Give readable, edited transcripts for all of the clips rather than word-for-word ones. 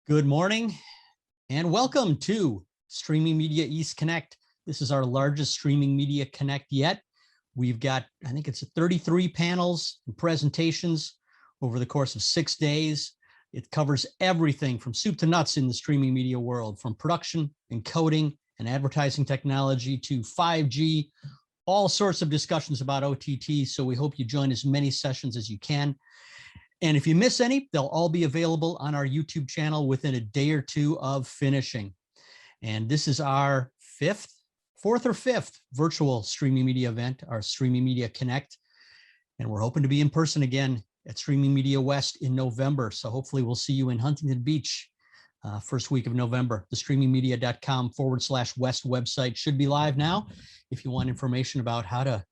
Good morning and welcome to Streaming Media East Connect. This is our largest Streaming Media Connect yet. We've got, I think it's 33 panels and presentations over the course of 6 days. It covers everything from soup to nuts in the streaming media world, from production and coding and advertising technology to 5G, all sorts of discussions about OTT. So we hope you join as many sessions as you can. And if you miss any, they'll all be available on our YouTube channel within a day or two of finishing. And this is our fourth or fifth virtual streaming media event, our Streaming Media Connect. And we're hoping to be in person again at Streaming Media West in November. So hopefully we'll see you in Huntington Beach first week of November. The streamingmedia.com/West website should be live now if you want information about how to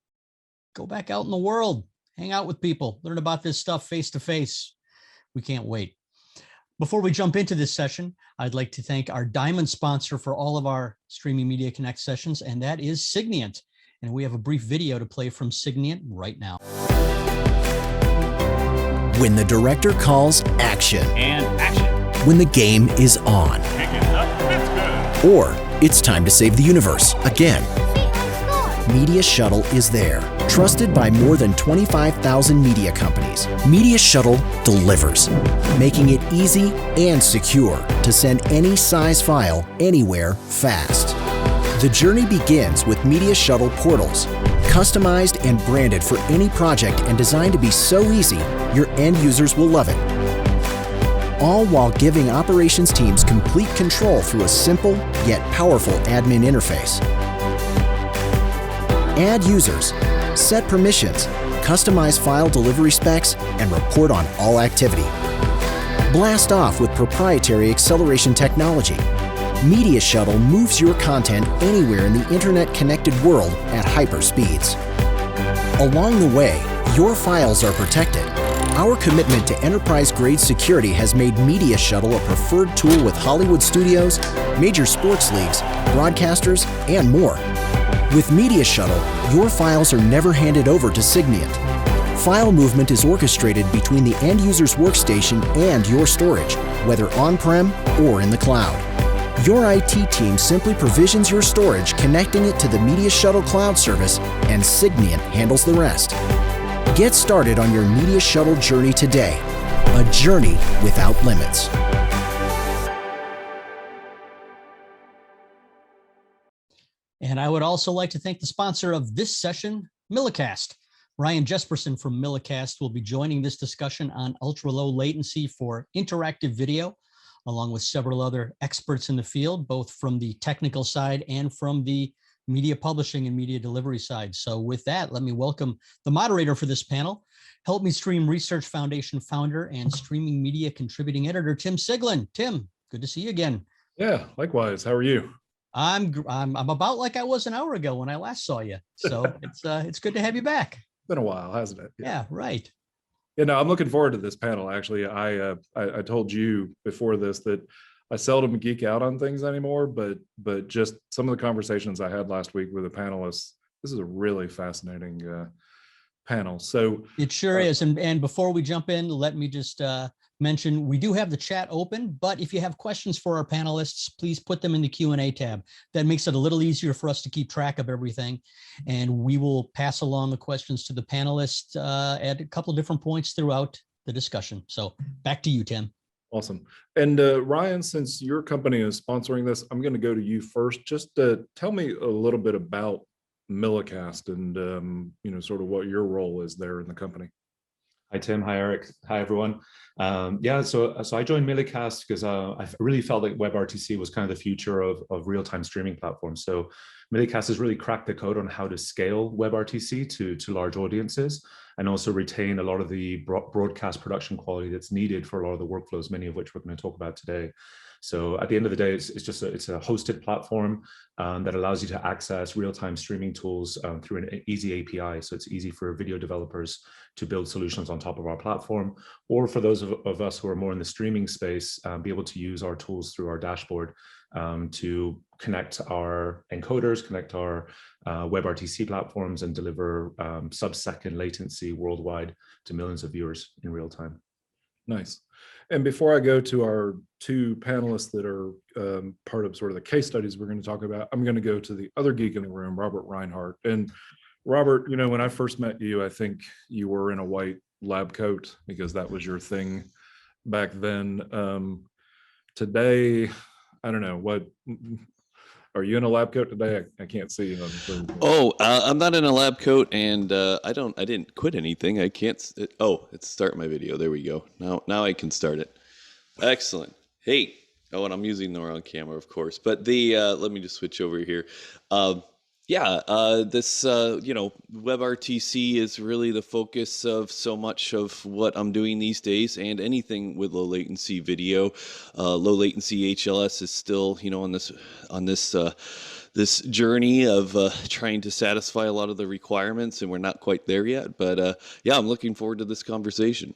go back out in the world, hang out with people, learn about this stuff face to face. We can't wait. Before we jump into this session, I'd like to thank our diamond sponsor for all of our Streaming Media Connect sessions, and that is Siglin. And we have a brief video to play from Siglin right now. When the director calls action. And action. When the game is on. Pick it up, it's good. Or it's time to save the universe again. Media Shuttle is there. Trusted by more than 25,000 media companies, Media Shuttle delivers, making it easy and secure to send any size file anywhere fast. The journey begins with Media Shuttle portals, customized and branded for any project and designed to be so easy, your end users will love it. All while giving operations teams complete control through a simple yet powerful admin interface. Add users, set permissions, customize file delivery specs, and report on all activity. Blast off with proprietary acceleration technology. Media Shuttle moves your content anywhere in the internet-connected world at hyper speeds. Along the way, your files are protected. Our commitment to enterprise-grade security has made Media Shuttle a preferred tool with Hollywood studios, major sports leagues, broadcasters, and more. With Media Shuttle, your files are never handed over to Siglin. File movement is orchestrated between the end user's workstation and your storage, whether on-prem or in the cloud. Your IT team simply provisions your storage, connecting it to the Media Shuttle cloud service, and Siglin handles the rest. Get started on your Media Shuttle journey today, a journey without limits. And I would also like to thank the sponsor of this session, Millicast. Ryan Jespersen from Millicast will be joining this discussion on ultra-low latency for interactive video, along with several other experts in the field, both from the technical side and from the media publishing and media delivery side. So with that, let me welcome the moderator for this panel, Help Me Stream Research Foundation founder and streaming media contributing editor, Tim Siglin. Tim, good to see you again. Yeah, likewise. How are you? I'm about like I was an hour ago when I last saw you. So it's good to have you back. It's been a while, hasn't it? Yeah, right. Yeah, no, I'm looking forward to this panel. Actually, I told you before this that I seldom geek out on things anymore, but just some of the conversations I had last week with the panelists, this is a really fascinating panel. So it sure is. And before we jump in, let me just mention we do have the chat open, but if you have questions for our panelists, please put them in the Q&A tab. That makes it a little easier for us to keep track of everything. And we will pass along the questions to the panelists at a couple of different points throughout the discussion. So back to you, Tim. Awesome. And Ryan, since your company is sponsoring this, I'm going to go to you first. Just tell me a little bit about Millicast and sort of what your role is there in the company. Hi, Tim. Hi, Eric. Hi, everyone. So I joined Millicast because I really felt like WebRTC was kind of the future of real-time streaming platforms. So Millicast has really cracked the code on how to scale WebRTC to large audiences and also retain a lot of the broadcast production quality that's needed for a lot of the workflows, many of which we're going to talk about today. So at the end of the day, it's a hosted platform that allows you to access real-time streaming tools through an easy API. So it's easy for video developers to build solutions on top of our platform, or for those of us who are more in the streaming space, be able to use our tools through our dashboard to connect our encoders, connect our WebRTC platforms, and deliver sub-second latency worldwide to millions of viewers in real time. Nice. And before I go to our two panelists that are part of sort of the case studies we're going to talk about, I'm going to go to the other geek in the room, Robert Reinhardt. And Robert, you know, when I first met you, I think you were in a white lab coat because that was your thing back then. Today, I don't know, what are you in a lab coat today? I can't see you on the screen. Oh, I'm not in a lab coat, and I didn't quit anything. I can't. It's start my video. There we go. Now I can start it. Excellent. Hey. Oh, and I'm using the wrong camera, of course. But let me just switch over here. This WebRTC is really the focus of so much of what I'm doing these days, and anything with low latency video. Low latency HLS is still, on this journey of trying to satisfy a lot of the requirements, and we're not quite there yet. But I'm looking forward to this conversation.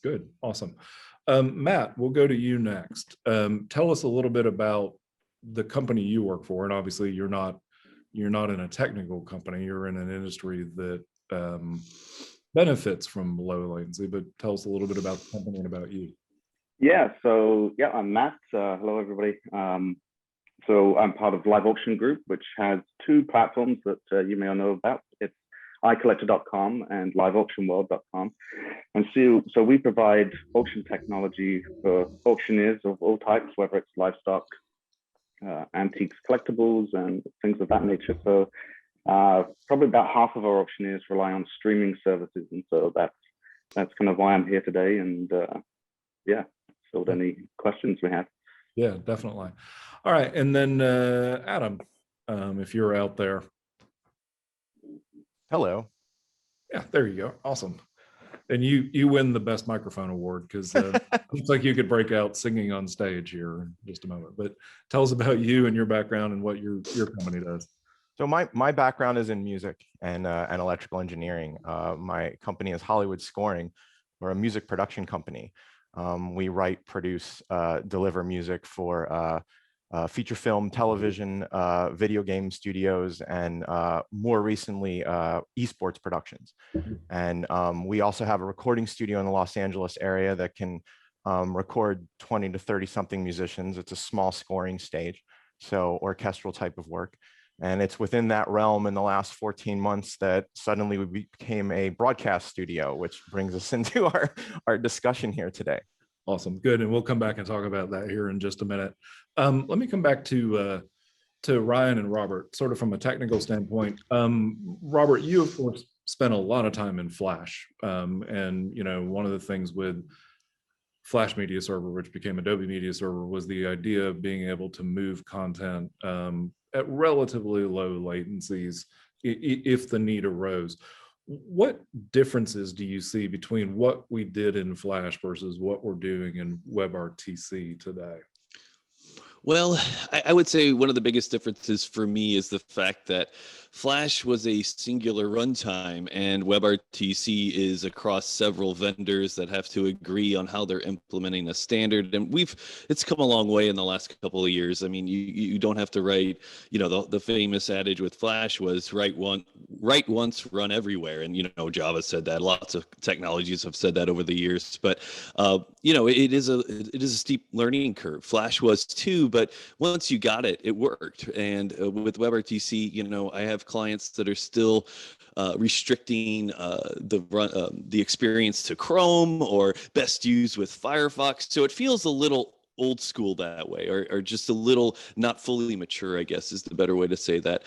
Good, awesome. Matt, we'll go to you next. Tell us a little bit about the company you work for, and obviously you're not in a technical company, you're in an industry that benefits from low latency, but tell us a little bit about the company and about you. I'm Matt. Hello, everybody. So I'm part of Live Auction Group, which has two platforms that you may all know about. It's iCollector.com and liveauctionworld.com. And so we provide auction technology for auctioneers of all types, whether it's livestock, antiques, collectibles, and things of that nature. So probably about half of our auctioneers rely on streaming services, and so that's kind of why I'm here today. And field any questions we have. Yeah, definitely. All right, and then Adam, if you're out there. Hello. Yeah, there you go. Awesome. And you win the best microphone award because looks like you could break out singing on stage here in just a moment. But tell us about you and your background and what your company does. So my background is in music and electrical engineering. My company is Hollywood Scoring. We're a music production company. We write, produce, deliver music for feature film, television, video game studios, and more recently, esports productions. And we also have a recording studio in the Los Angeles area that can record 20 to 30 something musicians. It's a small scoring stage, so orchestral type of work. And it's within that realm in the last 14 months that suddenly we became a broadcast studio, which brings us into our discussion here today. Awesome, good, and we'll come back and talk about that here in just a minute. Let me come back to Ryan and Robert, sort of from a technical standpoint. Robert, you of course spent a lot of time in Flash, and one of the things with Flash Media Server, which became Adobe Media Server, was the idea of being able to move content at relatively low latencies if the need arose. What differences do you see between what we did in Flash versus what we're doing in WebRTC today? Well, I would say one of the biggest differences for me is the fact that Flash was a singular runtime, and WebRTC is across several vendors that have to agree on how they're implementing a standard. And it's come a long way in the last couple of years. I mean, you don't have to write, the famous adage with Flash was write once, run everywhere. And, Java said that. Lots of technologies have said that over the years. But, it is a steep learning curve. Flash was too, but once you got it, it worked. And with WebRTC, I have clients that are still restricting the experience to Chrome or best used with Firefox. So it feels a little old school that way, or just a little not fully mature, I guess is the better way to say that.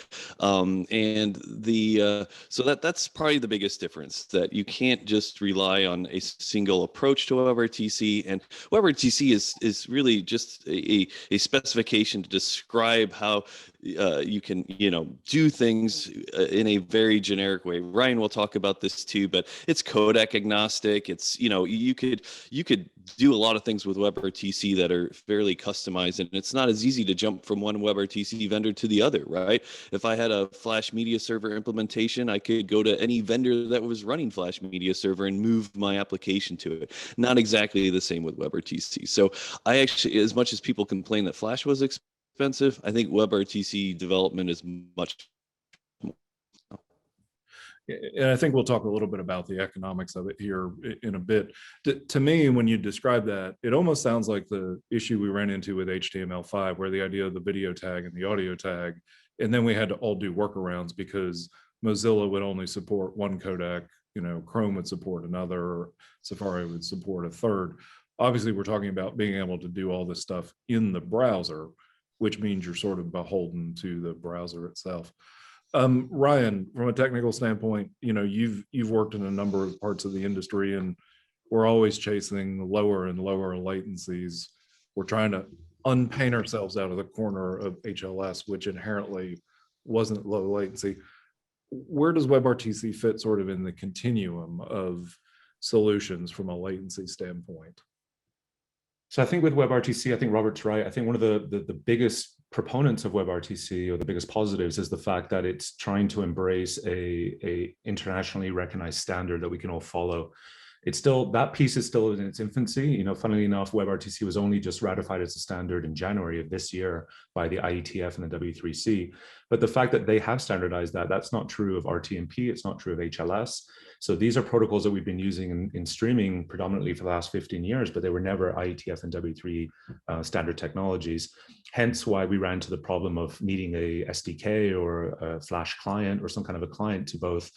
So that's probably the biggest difference, that you can't just rely on a single approach to WebRTC. And WebRTC is really just a specification to describe how you can do things in a very generic way. Ryan will talk about this too, but it's codec agnostic. It's you could do a lot of things with WebRTC that are fairly customized, and it's not as easy to jump from one WebRTC vendor to the other, right? If I had a Flash Media Server implementation, I could go to any vendor that was running Flash Media Server and move my application to it. Not exactly the same with WebRTC. So I actually, as much as people complain that Flash was expensive, I think WebRTC development is much more. And I think we'll talk a little bit about the economics of it here in a bit. To me, when you describe that, it almost sounds like the issue we ran into with HTML5, where the idea of the video tag and the audio tag, and then we had to all do workarounds because Mozilla would only support one codec, Chrome would support another, Safari would support a third. Obviously, we're talking about being able to do all this stuff in the browser, which means you're sort of beholden to the browser itself. Ryan, from a technical standpoint, you've worked in a number of parts of the industry, and we're always chasing lower and lower latencies. We're trying to unpaint ourselves out of the corner of HLS, which inherently wasn't low latency. Where does WebRTC fit sort of in the continuum of solutions from a latency standpoint? So I think with WebRTC, I think Robert's right. I think one of the biggest proponents of WebRTC, or the biggest positives, is the fact that it's trying to embrace a internationally recognized standard that we can all follow. It's still, that piece is still in its infancy. Funnily enough, WebRTC was only just ratified as a standard in January of this year by the IETF and the W3C. But the fact that they have standardized that, that's not true of RTMP, it's not true of HLS. So these are protocols that we've been using in streaming predominantly for the last 15 years, but they were never IETF and W3 standard technologies. Hence why we ran into the problem of needing a SDK or a Flash client or some kind of a client to both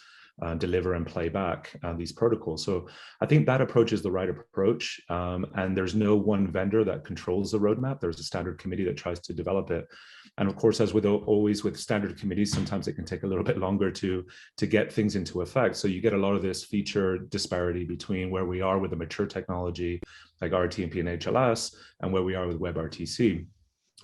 deliver and play back these protocols. So I think that approach is the right approach. And there's no one vendor that controls the roadmap. There's a standard committee that tries to develop it. And of course, as with always with standard committees, sometimes it can take a little bit longer to get things into effect. So you get a lot of this feature disparity between where we are with a mature technology like RTMP and HLS and where we are with WebRTC.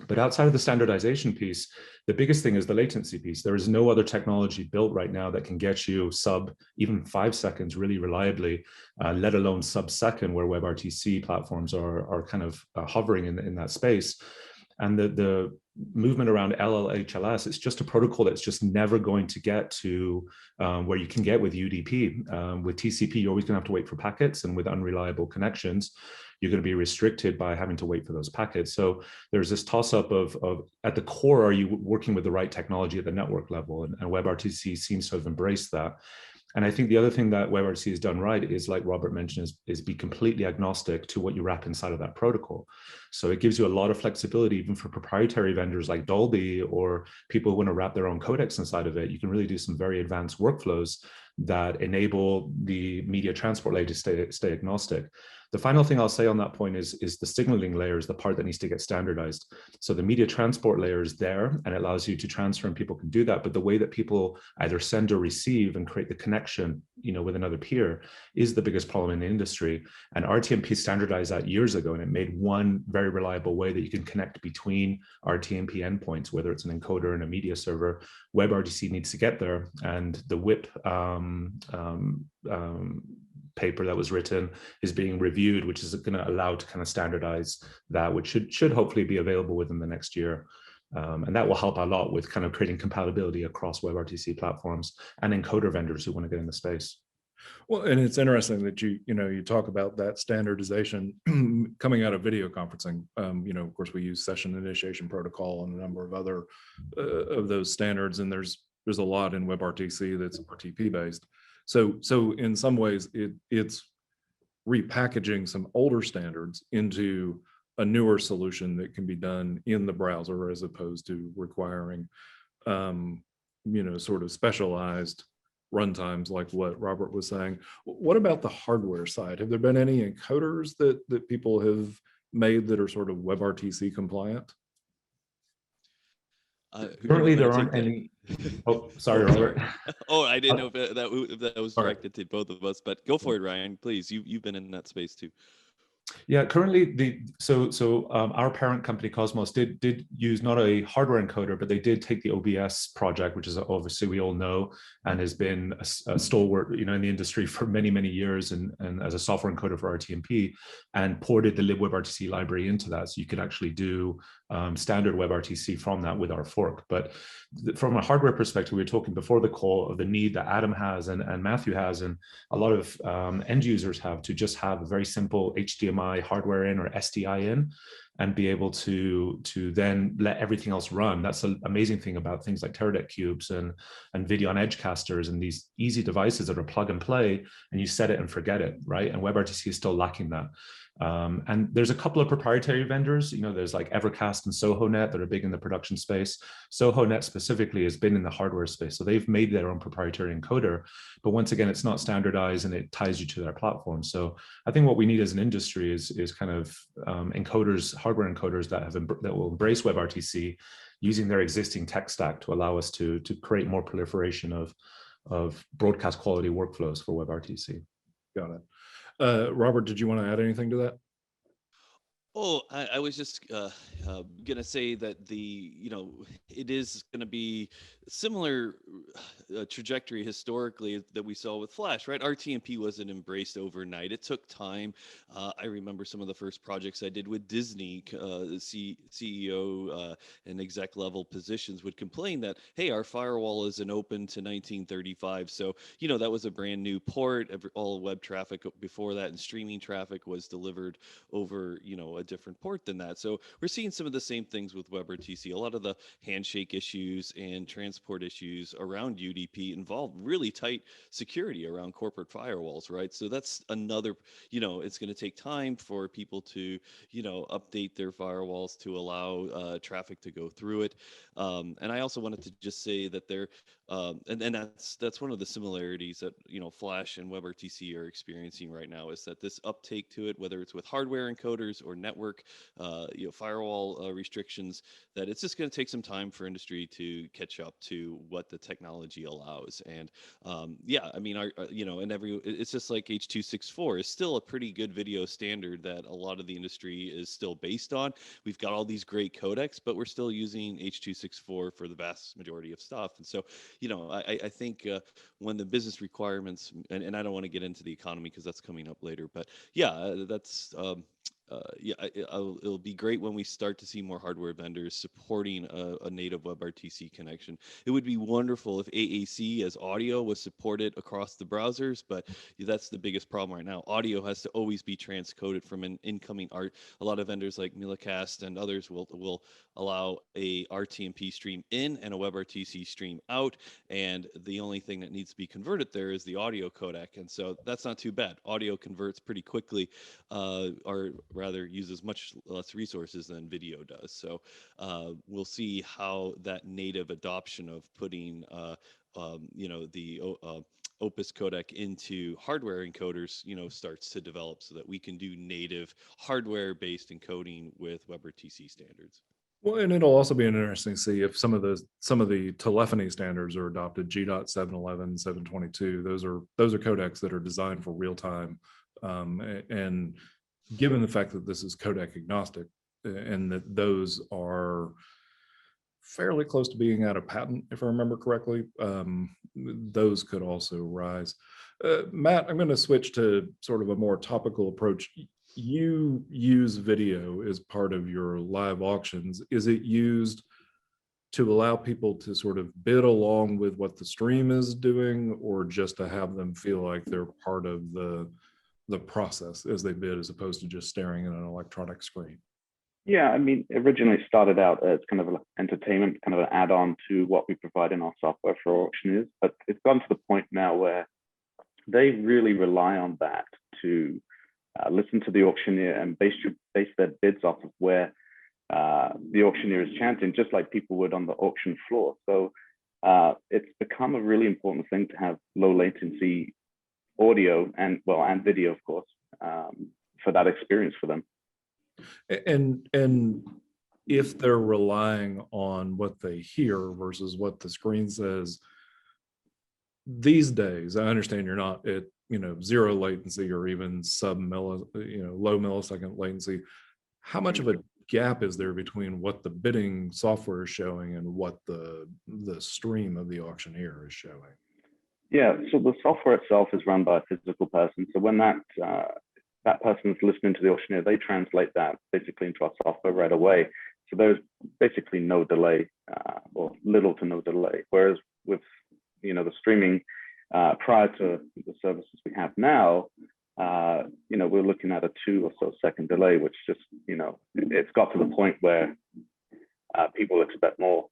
But outside of the standardization piece, the biggest thing is the latency piece. There is no other technology built right now that can get you sub even 5 seconds really reliably, let alone sub-second, where WebRTC platforms are kind of hovering in that space. And the movement around LLHLS, it's just a protocol that's just never going to get to where you can get with UDP. With TCP, you're always going to have to wait for packets, and with unreliable connections, you're going to be restricted by having to wait for those packets. So there's this toss-up of at the core, are you working with the right technology at the network level? And WebRTC seems to have embraced that. And I think the other thing that WebRTC has done right is, like Robert mentioned, is be completely agnostic to what you wrap inside of that protocol. So it gives you a lot of flexibility, even for proprietary vendors like Dolby or people who want to wrap their own codecs inside of it. You can really do some very advanced workflows that enable the media transport layer to stay agnostic. The final thing I'll say on that point is the signaling layer is the part that needs to get standardized. So the media transport layer is there and it allows you to transfer, and people can do that. But the way that people either send or receive and create the connection, with another peer is the biggest problem in the industry. And RTMP standardized that years ago, and it made one very reliable way that you can connect between RTMP endpoints, whether it's an encoder and a media server. WebRTC needs to get there, and the WIP paper that was written is being reviewed, which is going to allow to kind of standardize that, which should hopefully be available within the next year. And that will help a lot with kind of creating compatibility across WebRTC platforms and encoder vendors who want to get in the space. Well, and it's interesting that you talk about that standardization coming out of video conferencing. Of course, we use session initiation protocol and a number of other of those standards, and there's a lot in WebRTC that's RTP based. So in some ways, it's repackaging some older standards into a newer solution that can be done in the browser, as opposed to requiring, sort of specialized runtimes like what Robert was saying. What about the hardware side? Have there been any encoders that people have made that are sort of WebRTC compliant? Currently, there aren't any. Oh, sorry, Robert. Oh, I didn't know if that was directed to both of us, but go for it, Ryan. Please, you've been in that space too. Yeah, currently our parent company Cosmos did use not a hardware encoder, but they did take the OBS project, which is obviously we all know and has been a stalwart in the industry for many years, and as a software encoder for RTMP, and ported the libWebRTC library into that, so you could actually do standard WebRTC from that with our fork. But from a hardware perspective, we were talking before the call of the need that Adam has and Matthew has, and a lot of end users have, to just have a very simple HDMI HDMI hardware in or SDI in, and be able to then let everything else run. That's the amazing thing about things like Teradek cubes and video on edge casters and these easy devices that are plug and play, and you set it and forget it, right? And WebRTC is still lacking that. And there's a couple of proprietary vendors, there's like Evercast and SohoNet that are big in the production space. SohoNet specifically has been in the hardware space. So they've made their own proprietary encoder, but once again, it's not standardized and it ties you to their platform. So I think what we need as an industry is kind of encoders, hardware encoders that will embrace WebRTC using their existing tech stack to allow us to create more proliferation of broadcast quality workflows for WebRTC. Got it. Robert, did you want to add anything to that? Oh, I was just gonna say that it is gonna be similar trajectory historically that we saw with Flash, right? RTMP wasn't embraced overnight. It took time. I remember some of the first projects I did with Disney. The CEO and exec level positions would complain that, hey, our firewall isn't open to 1935. So that was a brand new port. All web traffic before that and streaming traffic was delivered over a different port than that. So we're seeing some of the same things with WebRTC. A lot of the handshake issues and transport issues around UDP involve really tight security around corporate firewalls, right? So that's another, it's going to take time for people to, update their firewalls to allow traffic to go through it. And I also wanted to just say that and that's one of the similarities that Flash and WebRTC are experiencing right now, is that this uptake to it, whether it's with hardware encoders or network firewall restrictions, that it's just going to take some time for industry to catch up to what the technology allows. And it's just like H.264 is still a pretty good video standard that a lot of the industry is still based on. We've got all these great codecs, but we're still using H.264 for the vast majority of stuff. And so I think when the business requirements, and I don't want to get into the economy because that's coming up later, but that's it'll be great when we start to see more hardware vendors supporting a native WebRTC connection. It would be wonderful if AAC as audio was supported across the browsers, but that's the biggest problem right now. Audio has to always be transcoded from an incoming art. A lot of vendors like Millicast and others will allow a RTMP stream in and a WebRTC stream out, and the only thing that needs to be converted there is the audio codec, and so that's not too bad. Audio converts pretty quickly, or rather uses much less resources than video does. So we'll see how that native adoption of putting the Opus codec into hardware encoders starts to develop, so that we can do native hardware-based encoding with WebRTC standards. Well, and it'll also be interesting to see if some of the telephony standards are adopted. G.711, 722. Those are codecs that are designed for real time, and given the fact that this is codec agnostic and that those are fairly close to being out of patent, if I remember correctly, those could also rise. Matt, I'm going to switch to sort of a more topical approach. You use video as part of your live auctions. Is it used to allow people to sort of bid along with what the stream is doing, or just to have them feel like they're part of the process as they bid, as opposed to just staring at an electronic screen? Yeah, I mean, originally started out as kind of an entertainment, kind of an add-on to what we provide in our software for auctioneers, but it's gotten to the point now where they really rely on that to listen to the auctioneer and base their bids off of where the auctioneer is chanting, just like people would on the auction floor. So it's become a really important thing to have low latency audio and video, of course, for that experience for them. And if they're relying on what they hear versus what the screen says, these days, I understand you're not at zero latency or even low millisecond latency. How much of a gap is there between what the bidding software is showing and what the stream of the auctioneer is showing? Yeah, so the software itself is run by a physical person. So when that person is listening to the auctioneer, they translate that basically into our software right away. So there's basically no delay, or little to no delay. Whereas with the streaming prior to the services we have now, we're looking at a 2 or so second delay, which just, it's got to the point where people expect more.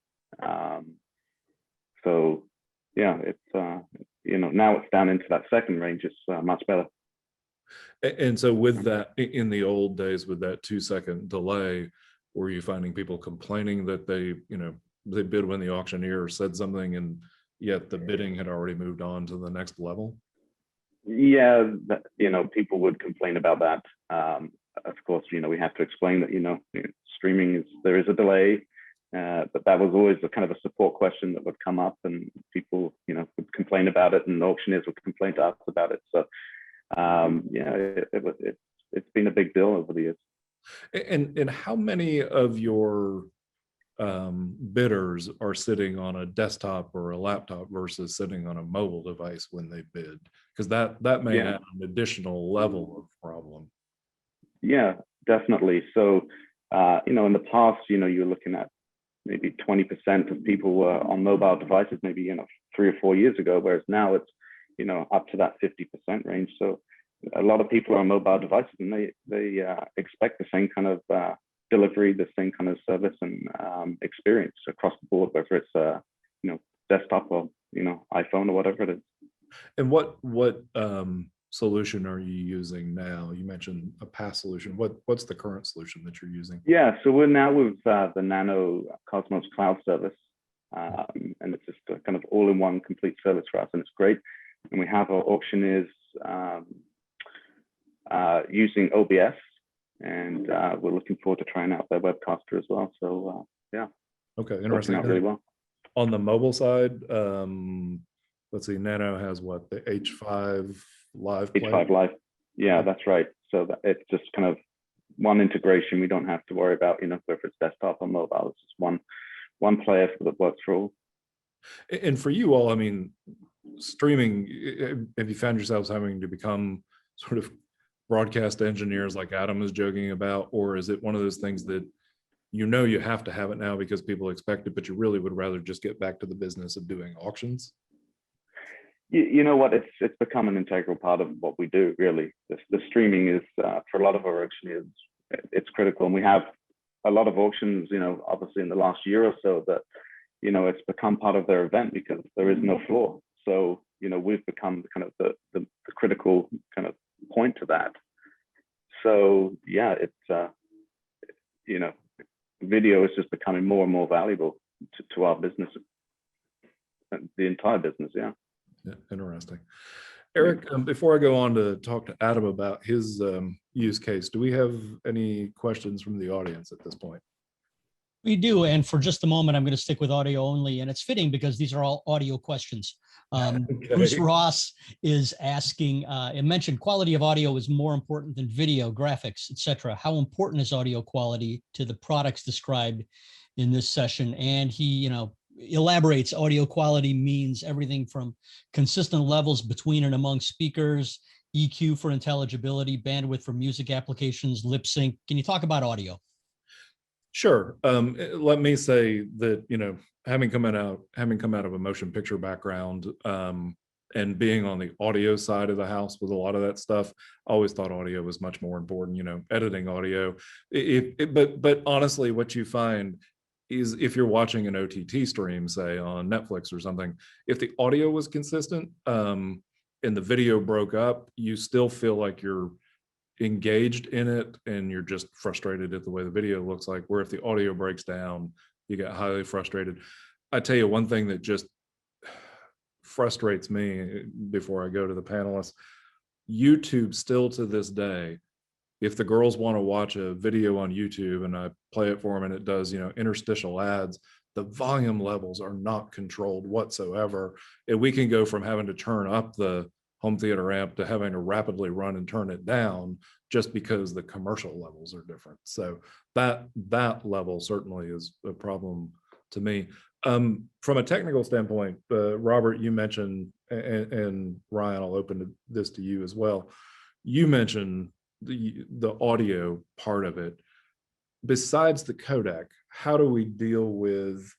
So yeah, it's now it's down into that second range. It's much better. And so with that, in the old days, with that 2-second delay, were you finding people complaining that they bid when the auctioneer said something and yet the bidding had already moved on to the next level? Yeah, people would complain about that. Of course, we have to explain that, streaming there is a delay, but that was always a kind of a support question that would come up, and people, would complain about it, and auctioneers would complain to us about it. So, it's been a big deal over the years. And how many of your bidders are sitting on a desktop or a laptop versus sitting on a mobile device when they bid? Because that may add an additional level of problem. Yeah, definitely. So, in the past, you're looking at maybe 20% of people were on mobile devices, maybe 3 or 4 years ago, whereas now it's up to that 50% range. So a lot of people are on mobile devices, and they expect the same kind of delivery, the same kind of service and experience across the board, whether it's desktop or iPhone or whatever it is. And what solution are you using now? You mentioned a past solution. What's the current solution that you're using? Yeah, so we're now with the Nano Cosmos Cloud service, and it's just a kind of all-in-one complete service for us, and it's great. And we have our auctioneers using OBS, and we're looking forward to trying out their webcaster as well. So yeah. Okay, interesting. Out really well. On the mobile side, let's see, Nano has what, the H5 Live player? H5 Live. Yeah, that's right. So it's just kind of one integration. We don't have to worry about, whether it's desktop or mobile. It's just one player that works for all. And for you all, I mean, streaming, have you found yourselves having to become sort of broadcast engineers like Adam is joking about, or is it one of those things that you have to have it now because people expect it, but you really would rather just get back to the business of doing auctions? You know what, it's become an integral part of what we do, really. The streaming is, for a lot of our auctioneers, it's critical. And we have a lot of auctions, obviously in the last year or so that, it's become part of their event because there is no floor. So, we've become kind of the critical kind of point to that. So yeah, it's, video is just becoming more and more valuable to our business, the entire business. Yeah. Yeah, interesting. Eric, before I go on to talk to Adam about his use case, do we have any questions from the audience at this point? We do, and for just a moment, I'm going to stick with audio only, and it's fitting because these are all audio questions. Okay. Bruce Ross is asking, it mentioned quality of audio is more important than video, graphics, etc. How important is audio quality to the products described in this session? And he, elaborates audio quality means everything from consistent levels between and among speakers, EQ for intelligibility, bandwidth for music applications, lip sync. Can you talk about audio? Sure. Let me say that, having come out of a motion picture background, and being on the audio side of the house with a lot of that stuff, I always thought audio was much more important, editing audio. But honestly, what you find is if you're watching an OTT stream, say on Netflix or something, if the audio was consistent and the video broke up, you still feel like you're engaged in it and you're just frustrated at the way the video looks like, where if the audio breaks down, you get highly frustrated. I tell you one thing that just frustrates me before I go to the panelists, YouTube still to this day, if the girls want to watch a video on YouTube and I play it for them and it does, interstitial ads, the volume levels are not controlled whatsoever. And we can go from having to turn up the home theater amp to having to rapidly run and turn it down just because the commercial levels are different. So that level certainly is a problem to me. From a technical standpoint, Robert, you mentioned, and Ryan, I'll open this to you as well. You mentioned the audio part of it. Besides the codec, how do we deal with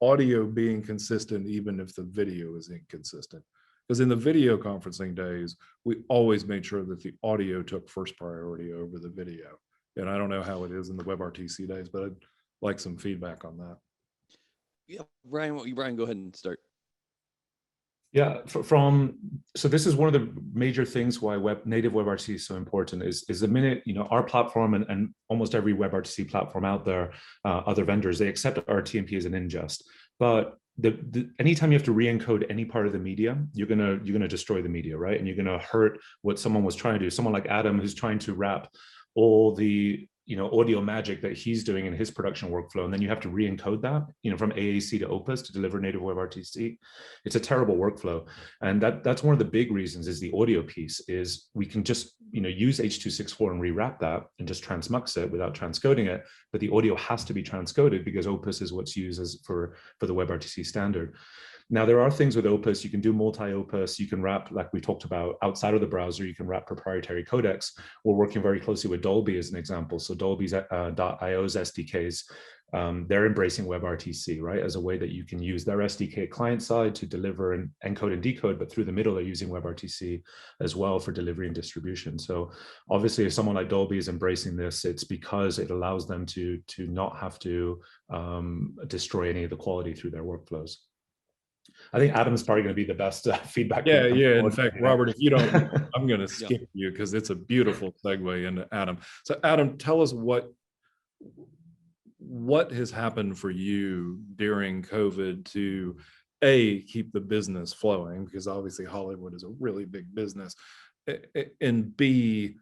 audio being consistent even if the video is inconsistent? Because in the video conferencing days, we always made sure that the audio took first priority over the video. And I don't know how it is in the WebRTC days, but I'd like some feedback on that. Yeah, Brian, go ahead and start. Yeah, so this is one of the major things why native WebRTC is so important is the minute, our platform and almost every WebRTC platform out there, other vendors, they accept RTMP as an ingest. But anytime you have to re-encode any part of the media, you're gonna destroy the media, right? And you're gonna hurt what someone was trying to do. Someone like Adam who's trying to wrap all the audio magic that he's doing in his production workflow, and then you have to re-encode that, from AAC to Opus to deliver native WebRTC. It's a terrible workflow, and that's one of the big reasons is the audio piece. Is we can just use H.264 and rewrap that and just transmux it without transcoding it, but the audio has to be transcoded because Opus is what's used as for the WebRTC standard. Now, there are things with Opus. You can do multi-Opus. You can wrap, like we talked about, outside of the browser. You can wrap proprietary codecs. We're working very closely with Dolby as an example. So Dolby's .io's SDKs, they're embracing WebRTC, right, as a way that you can use their SDK client side to deliver and encode and decode, but through the middle, they're using WebRTC as well for delivery and distribution. So obviously, if someone like Dolby is embracing this, it's because it allows them to not have to destroy any of the quality through their workflows. I think Adam's probably going to be the best feedback. Yeah. In fact, Robert, if you don't, I'm going to skip you because it's a beautiful segue into Adam. So Adam, tell us what has happened for you during COVID to keep the business flowing, because obviously Hollywood is a really big business, and B,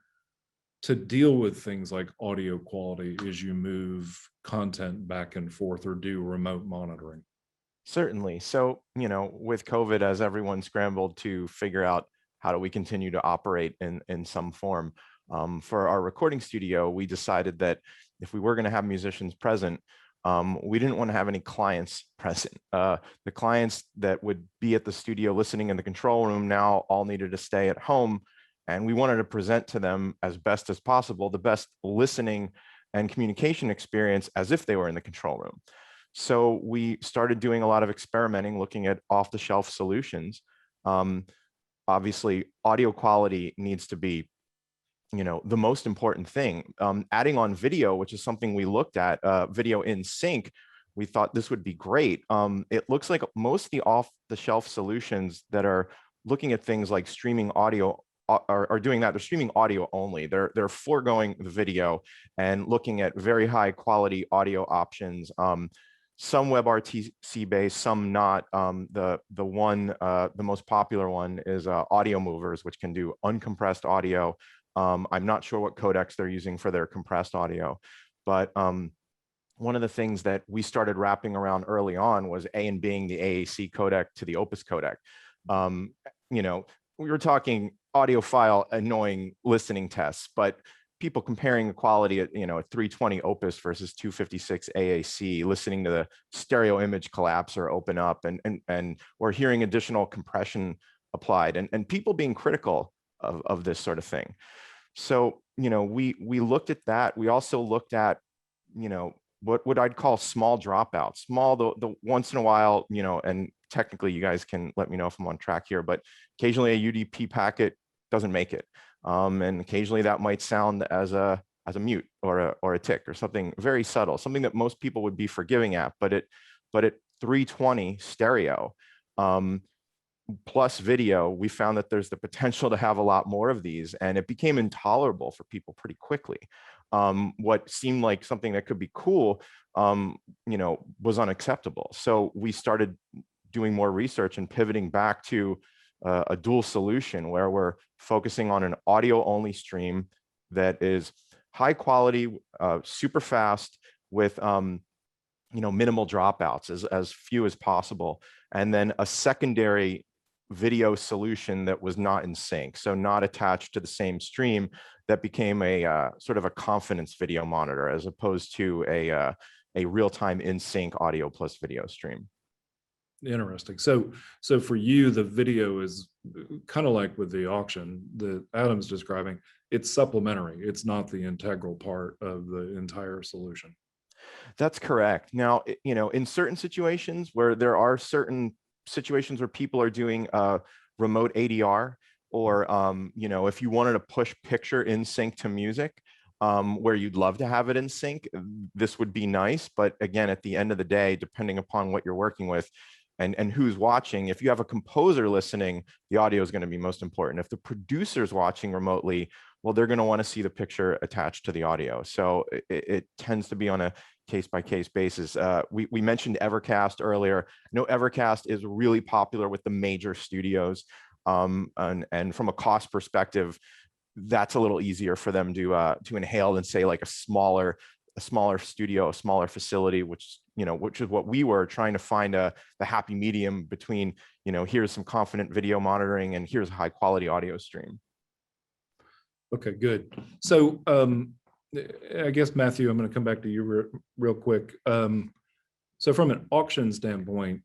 to deal with things like audio quality as you move content back and forth or do remote monitoring. Certainly. So, with COVID, as everyone scrambled to figure out how do we continue to operate in some form, for our recording studio, we decided that if we were going to have musicians present, we didn't want to have any clients present. The clients that would be at the studio listening in the control room now all needed to stay at home, and we wanted to present to them as best as possible the best listening and communication experience as if they were in the control room. So we started doing a lot of experimenting, looking at off-the-shelf solutions. Obviously, audio quality needs to be, the most important thing. Adding on video, which is something we looked at, video in sync, we thought this would be great. It looks like most of the off-the-shelf solutions that are looking at things like streaming audio are doing that. They're streaming audio only. They're foregoing the video and looking at very high quality audio options. Some WebRTC based, some not. The most popular one is Audio Movers, which can do uncompressed audio. I'm not sure what codecs they're using for their compressed audio, but one of the things that we started wrapping around early on was A and Bing the AAC codec to the Opus codec. We were talking audiophile annoying listening tests, but people comparing the quality at 320 Opus versus 256 AAC, listening to the stereo image collapse or open up, and or hearing additional compression applied, and people being critical of this sort of thing. So we looked at that. We also looked at what I'd call small dropouts, small the once in a while, and technically you guys can let me know if I'm on track here, but occasionally a UDP packet doesn't make it. And occasionally that might sound as a mute or a tick or something very subtle, something that most people would be forgiving at, but at 320 stereo plus video, we found that there's the potential to have a lot more of these, and it became intolerable for people pretty quickly. What seemed like something that could be cool, was unacceptable. So we started doing more research and pivoting back to a dual solution where we're focusing on an audio only stream that is high quality, super fast with minimal dropouts, as few as possible, and then a secondary video solution that was not in sync, so not attached to the same stream, that became a sort of a confidence video monitor as opposed to a real-time in sync audio plus video stream. Interesting. So for you, the video is kind of like with the auction that Adam's describing. It's supplementary. It's not the integral part of the entire solution. That's correct. Now, in certain situations where there are certain situations where people are doing remote ADR, or if you wanted to push picture in sync to music, where you'd love to have it in sync, this would be nice. But again, at the end of the day, depending upon what you're working with and who's watching, if you have a composer listening, the audio is going to be most important. If the producer's watching remotely, well, they're going to want to see the picture attached to the audio. So it tends to be on a case-by-case basis. We mentioned Evercast earlier. I know Evercast is really popular with the major studios. And from a cost perspective, that's a little easier for them to inhale than, say, like a smaller studio, a smaller facility, which is what we were trying to find, the happy medium between, here's some confident video monitoring and here's a high quality audio stream. Okay, good. So I guess, Matthew, I'm going to come back to you real quick. So from an auction standpoint,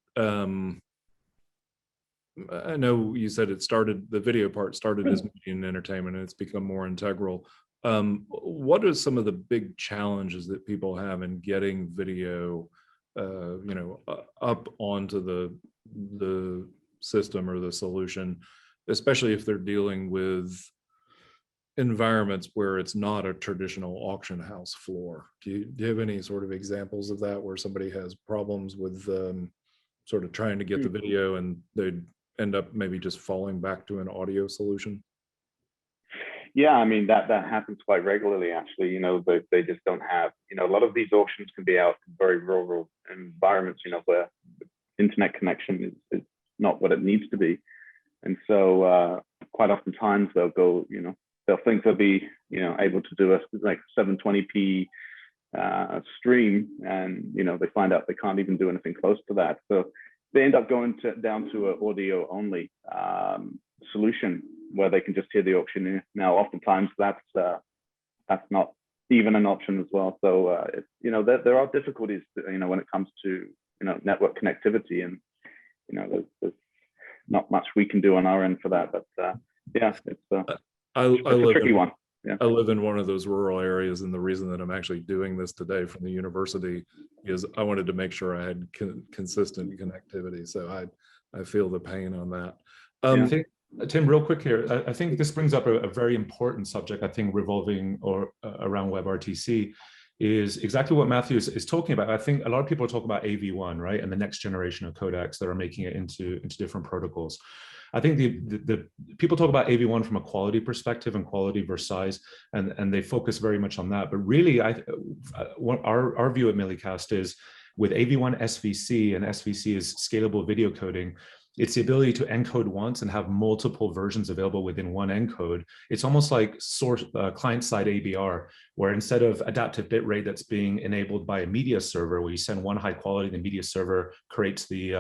I know you said the video part started as media and entertainment, and it's become more integral. What are some of the big challenges that people have in getting video, up onto the system or the solution, especially if they're dealing with environments where it's not a traditional auction house floor? Do you have any sort of examples of that, where somebody has problems with sort of trying to get the video and they end up maybe just falling back to an audio solution? Yeah, I mean, that happens quite regularly, actually. They just don't have, a lot of these auctions can be out in very rural environments, where internet connection is not what it needs to be. And so quite oftentimes they'll go, they'll think they'll be, able to do a like 720p stream, and they find out they can't even do anything close to that. So they end up going down to an audio only solution where they can just hear the auctioneer. Now, oftentimes that's not even an option as well. So there are difficulties, when it comes to network connectivity, and there's not much we can do on our end for that. But yeah, it's a tricky one. Yeah. I live in one of those rural areas, and the reason that I'm actually doing this today from the university is I wanted to make sure I had consistent connectivity. So I feel the pain on that. I think, Tim, real quick here, I think this brings up a very important subject, I think, revolving around WebRTC, is exactly what Matthew is talking about. I think a lot of people are talking about AV1, right, and the next generation of codecs that are making it into different protocols. I think the people talk about AV1 from a quality perspective and quality versus size, and they focus very much on that. But really, our view at Millicast is, with AV1 SVC, and SVC is scalable video coding, it's the ability to encode once and have multiple versions available within one encode. It's almost like client-side ABR, where instead of adaptive bitrate that's being enabled by a media server, where you send one high quality, the media server creates the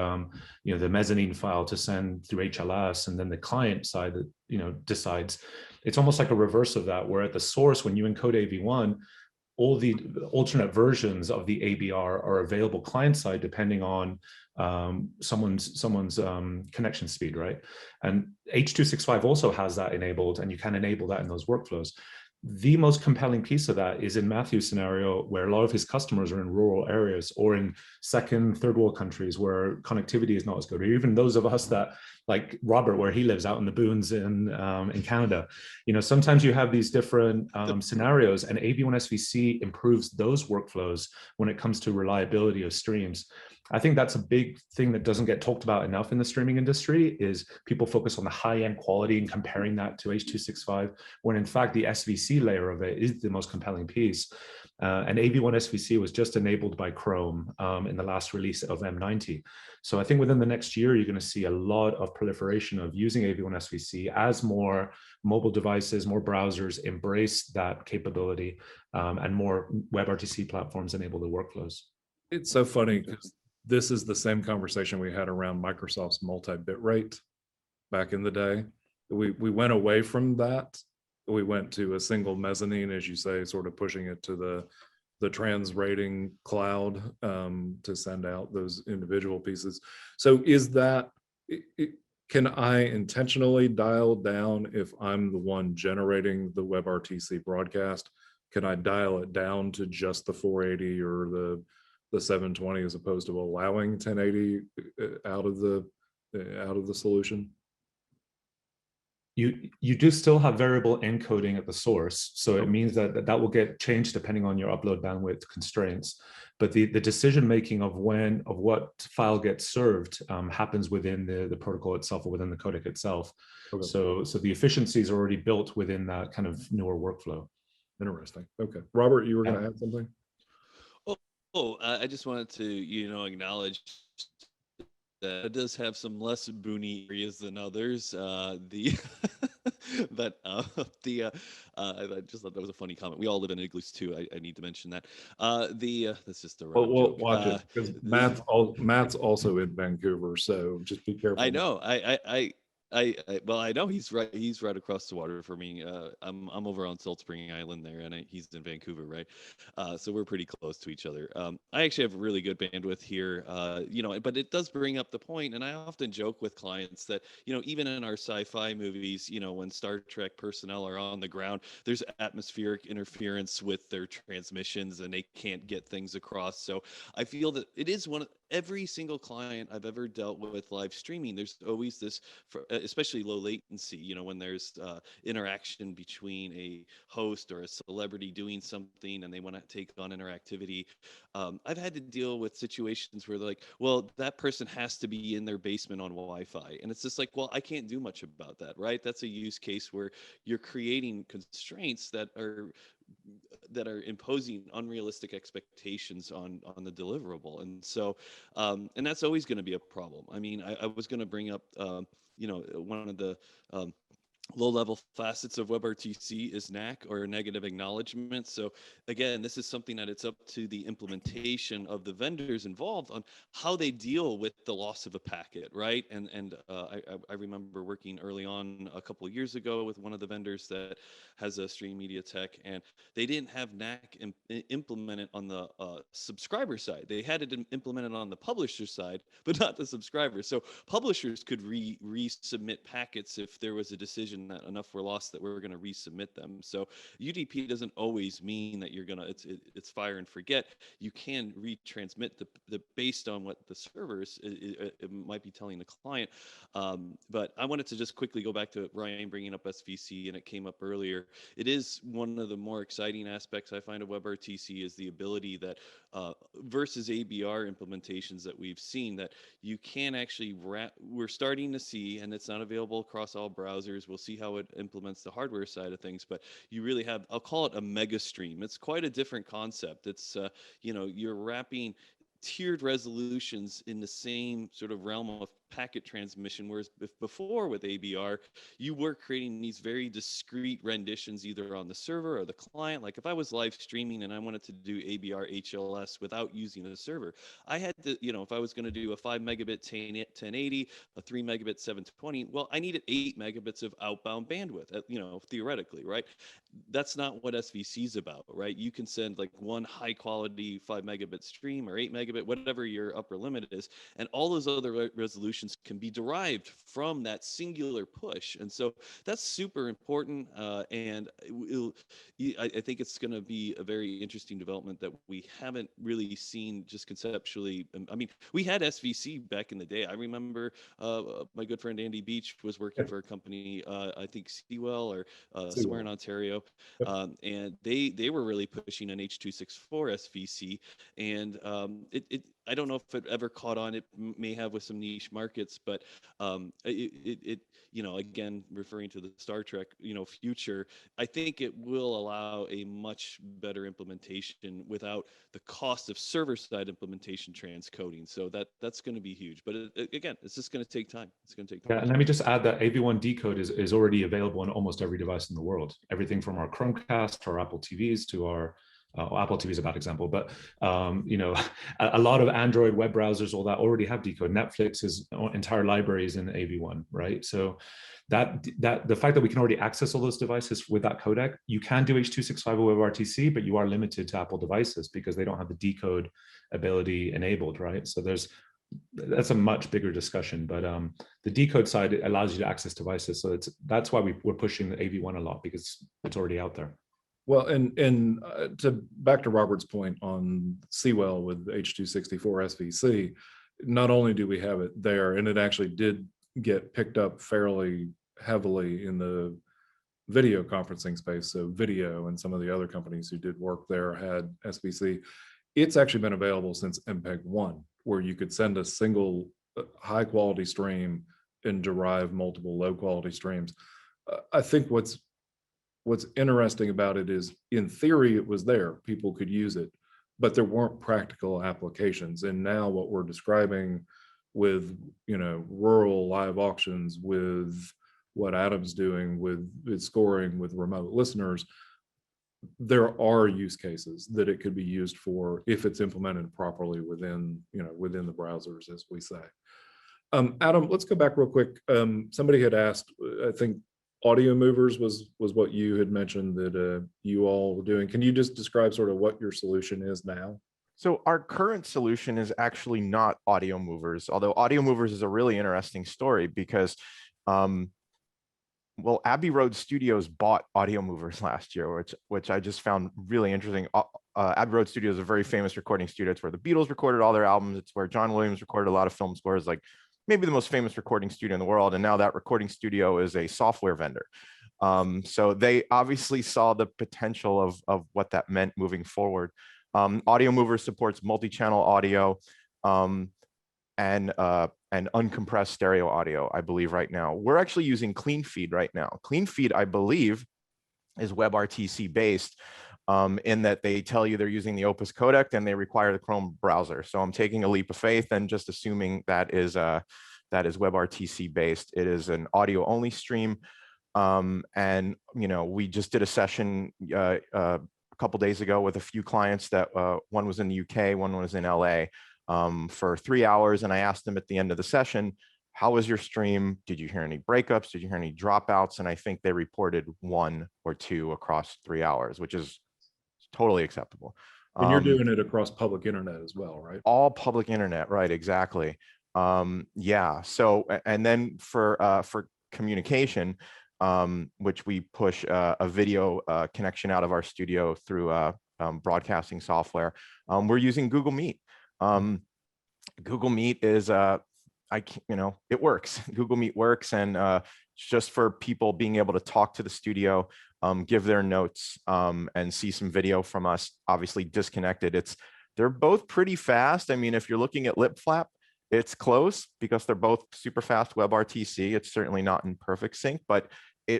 the mezzanine file to send through HLS, and then the client side decides. It's almost like a reverse of that, where at the source, when you encode AV1, all the alternate versions of the ABR are available client-side depending on someone's connection speed, right? And H.265 also has that enabled, and you can enable that in those workflows. The most compelling piece of that is in Matthew's scenario, where a lot of his customers are in rural areas or in second, third world countries where connectivity is not as good, or even those of us that, like Robert, where he lives out in the boons in Canada. Sometimes you have these different scenarios, and AV1 SVC improves those workflows when it comes to reliability of streams. I think that's a big thing that doesn't get talked about enough in the streaming industry, is people focus on the high-end quality and comparing that to H.265, when in fact the SVC layer of it is the most compelling piece. And AV1 SVC was just enabled by Chrome in the last release of M90. So I think within the next year, you're going to see a lot of proliferation of using AV1 SVC as more mobile devices, more browsers embrace that capability, and more WebRTC platforms enable the workflows. It's so funny because this is the same conversation we had around Microsoft's multi-bit rate back in the day. We went away from that. We went to a single mezzanine, as you say, sort of pushing it to the trans rating cloud to send out those individual pieces. So is that, can I intentionally dial down, if I'm the one generating the WebRTC broadcast, can I dial it down to just the 480 or the 720 as opposed to allowing 1080 out of the solution? You do still have variable encoding at the source, so it means that will get changed depending on your upload bandwidth constraints. But the decision making of what file gets served happens within the protocol itself or within the codec itself. Okay. So the efficiencies are already built within that kind of newer workflow. Interesting. Okay, Robert, you were going Yeah. to add something? I just wanted to, acknowledge that it does have some less boony areas than others. But I just thought that was a funny comment. We all live in igloos too. I need to mention that. That's just a Well, joke. watch it, because Matt's also in Vancouver, so just be careful. I know. Well, I know he's right. He's right across the water for me. I'm over on Salt Spring Island there, and he's in Vancouver, right? So we're pretty close to each other. I actually have really good bandwidth here, but it does bring up the point, and I often joke with clients that, even in our sci-fi movies, when Star Trek personnel are on the ground, there's atmospheric interference with their transmissions, and they can't get things across. So I feel that it is every single client I've ever dealt with live streaming, there's always this, especially low latency, when there's interaction between a host or a celebrity doing something and they want to take on interactivity. I've had to deal with situations where they're like, well, that person has to be in their basement on Wi-Fi. And it's just like, well, I can't do much about that, right? That's a use case where you're creating constraints that are imposing unrealistic expectations on the deliverable. And so, and that's always going to be a problem. I mean, I was going to bring up, one of the low-level facets of WebRTC is NAC, or negative acknowledgement. So again, this is something that it's up to the implementation of the vendors involved on how they deal with the loss of a packet, right? And I remember working early on a couple of years ago with one of the vendors that has a stream media tech, and they didn't have NAC implemented on the subscriber side. They had it implemented on the publisher side, but not the subscriber. So publishers could resubmit packets if there was a decision that enough were lost that we're going to resubmit them. So UDP doesn't always mean that you're going to, it's fire and forget. You can retransmit the based on what the servers it might be telling the client. But I wanted to just quickly go back to Ryan bringing up SVC, and it came up earlier. It is one of the more exciting aspects I find of WebRTC is the ability that versus ABR implementations that we've seen, that you can actually we're starting to see, and it's not available across all browsers. We'll see how it implements the hardware side of things, but you really have, I'll call it a mega stream. It's quite a different concept. It's, you're wrapping tiered resolutions in the same sort of realm of packet transmission, whereas before with ABR, you were creating these very discrete renditions either on the server or the client. Like if I was live streaming and I wanted to do ABR HLS without using a server, I had to, if I was going to do a 5 megabit 1080, a 3 megabit 720, well, I needed 8 megabits of outbound bandwidth, theoretically, right? That's not what SVC is about, right? You can send like one high quality 5 megabit stream or 8 megabit, whatever your upper limit is, and all those other resolutions can be derived from that singular push. And so that's super important. And I think it's going to be a very interesting development that we haven't really seen just conceptually. I mean, we had SVC back in the day. I remember my good friend Andy Beach was working for a company, I think Seawell or somewhere in Ontario. And they were really pushing an H.264 SVC. And I don't know if it ever caught on. It may have with some niche markets, but again, referring to the Star Trek, future, I think it will allow a much better implementation without the cost of server-side implementation transcoding. So that's going to be huge. But again, it's just going to take time. It's going to take time. Yeah, and let me just add that AV1 decode is already available on almost every device in the world. Everything from our Chromecast to our Apple TVs to our Apple TV is a bad example, but a lot of Android web browsers, all that already have decode. Netflix's entire library is in AV1, right? So that the fact that we can already access all those devices with that codec, you can do H.265 or WebRTC, but you are limited to Apple devices because they don't have the decode ability enabled, right? So that's a much bigger discussion, but the decode side allows you to access devices. So that's why we're pushing the AV1 a lot, because it's already out there. Well, and back to Robert's point on Seawell with H.264 SVC, not only do we have it there, and it actually did get picked up fairly heavily in the video conferencing space. So Video and some of the other companies who did work there had SBC. It's actually been available since MPEG 1, where you could send a single high quality stream and derive multiple low quality streams. I think what's interesting about it is, in theory, it was there, people could use it, but there weren't practical applications. And now what we're describing with, rural live auctions, with what Adam's doing with scoring with remote listeners, there are use cases that it could be used for if it's implemented properly within the browsers, as we say. Adam, let's go back real quick. Somebody had asked, I think audio movers was what you had mentioned that you all were doing. Can you just describe sort of what your solution is now? So our current solution is actually not audio movers, although audio movers is a really interesting story because Abbey Road Studios bought audio movers last year, which I just found really interesting. Abbey Road Studios is a very famous recording studio. It's where the Beatles recorded all their albums. It's where John Williams recorded a lot of film scores, like maybe the most famous recording studio in the world. And now that recording studio is a software vendor. So they obviously saw the potential of what that meant moving forward. Audio Mover supports multi-channel audio and uncompressed stereo audio, I believe, right now. We're actually using CleanFeed right now. CleanFeed, I believe, is WebRTC based in that they tell you they're using the Opus codec and they require the Chrome browser. So I'm taking a leap of faith and just assuming that is WebRTC based. It is an audio only stream. And we just did a session a couple days ago with a few clients that one was in the UK, one was in LA. For 3 hours, and I asked them at the end of the session, how was your stream? Did you hear any breakups? Did you hear any dropouts? And I think they reported 1 or 2 across 3 hours, which is totally acceptable. And you're doing it across public internet as well, right? All public internet, right? Exactly. Yeah. So, and then for communication, which we push a video connection out of our studio through broadcasting software, we're using Google Meet. Google Meet is it works. Google Meet works, and just for people being able to talk to the studio, give their notes, and see some video from us, obviously disconnected. They're both pretty fast. I mean, if you're looking at lip flap, it's close because they're both super fast WebRTC. It's certainly not in perfect sync, but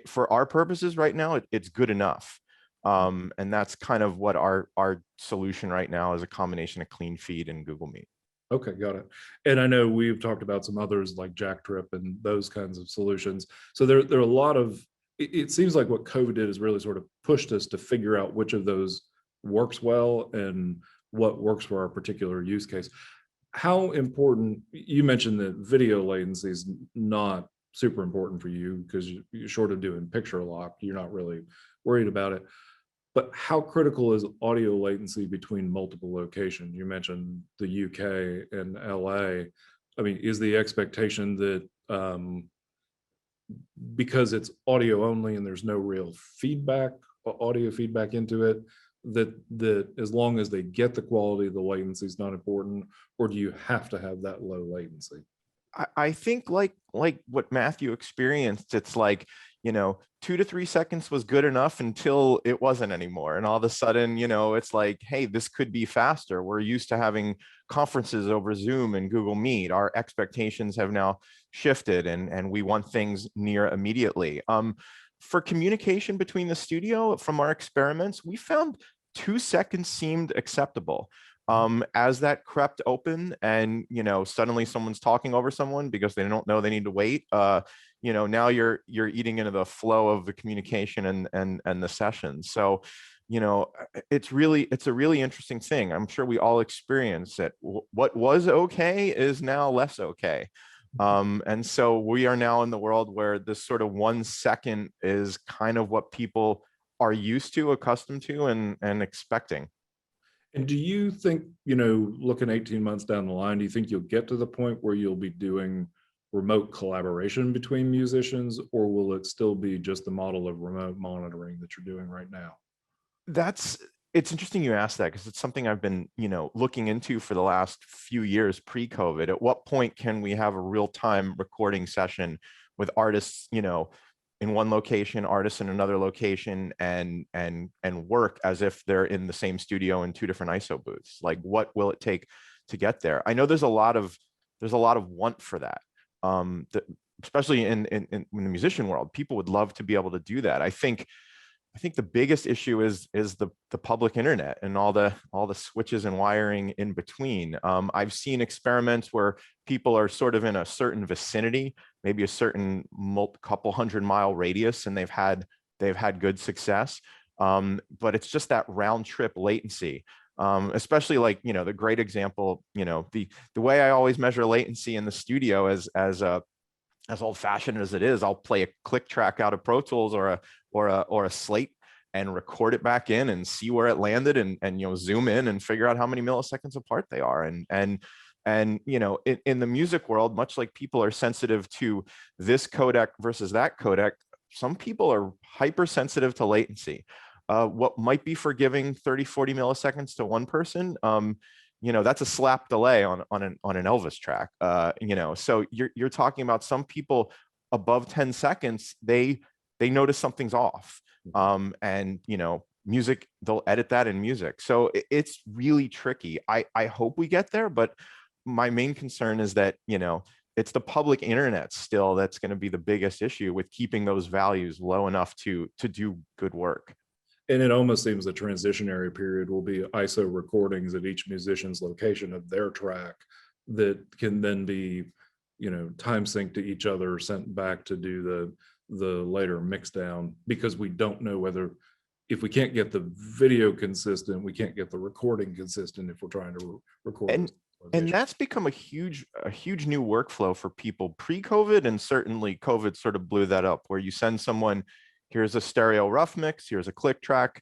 for our purposes right now, it's good enough. And that's kind of what our solution right now is, a combination of CleanFeed and Google Meet. Okay, got it. And I know we've talked about some others like Jacktrip and those kinds of solutions. So there are a lot of, it seems like what COVID did is really sort of pushed us to figure out which of those works well and what works for our particular use case. How important, you mentioned that video latency is not super important for you because you're short of doing picture lock, you're not really worried about it. But how critical is audio latency between multiple locations? You mentioned the UK and LA. I mean, is the expectation that because it's audio only and there's no real feedback, audio feedback into it, that as long as they get the quality, the latency is not important, or do you have to have that low latency? I think like what Matthew experienced, it's like, 2 to 3 seconds was good enough until it wasn't anymore. And all of a sudden, it's like, hey, this could be faster. We're used to having conferences over Zoom and Google Meet. Our expectations have now shifted, and we want things near immediately. For communication between the studio, from our experiments, we found 2 seconds seemed acceptable. As that crept open and, suddenly someone's talking over someone because they don't know they need to wait, now you're eating into the flow of the communication and the session. So, it's a really interesting thing. I'm sure we all experience it. What was okay is now less okay. And so we are now in the world where this sort of 1 second is kind of what people are used to, accustomed to, and expecting. And do you think, looking 18 months down the line, do you think you'll get to the point where you'll be doing remote collaboration between musicians, or will it still be just the model of remote monitoring that you're doing right now? It's interesting you asked that, because it's something I've been, looking into for the last few years pre-COVID. At what point can we have a real-time recording session with artists, in one location, artists in another location, and work as if they're in the same studio in 2 different ISO booths. Like, what will it take to get there? I know there's a lot of want for that, especially in the musician world. People would love to be able to do that. I think the biggest issue is the public internet and all the switches and wiring in between. I've seen experiments where people are sort of in a certain vicinity, maybe a certain couple 100-mile radius, and they've had good success. But it's just that round trip latency. Especially, like, the great example, the way I always measure latency in the studio, as old fashioned as it is, I'll play a click track out of Pro Tools or a slate and record it back in and see where it landed, and zoom in and figure out how many milliseconds apart they are. And in the music world, much like people are sensitive to this codec versus that codec, some people are hypersensitive to latency. What might be forgiving 30-40 milliseconds to one person, that's a slap delay on an Elvis track. So you're talking about some people above 10 seconds, they notice something's off. And music, they'll edit that in music. So it's really tricky. I hope we get there, but my main concern is that, it's the public internet still that's going to be the biggest issue with keeping those values low enough to do good work. And it almost seems the transitionary period will be ISO recordings at each musician's location of their track that can then be, time synced to each other, sent back to do the later mix down, because we don't know whether, if we can't get the video consistent, we can't get the recording consistent if we're trying to record. And that's become a huge new workflow for people pre-COVID, and certainly COVID sort of blew that up, where you send someone, here's a stereo rough mix, here's a click track,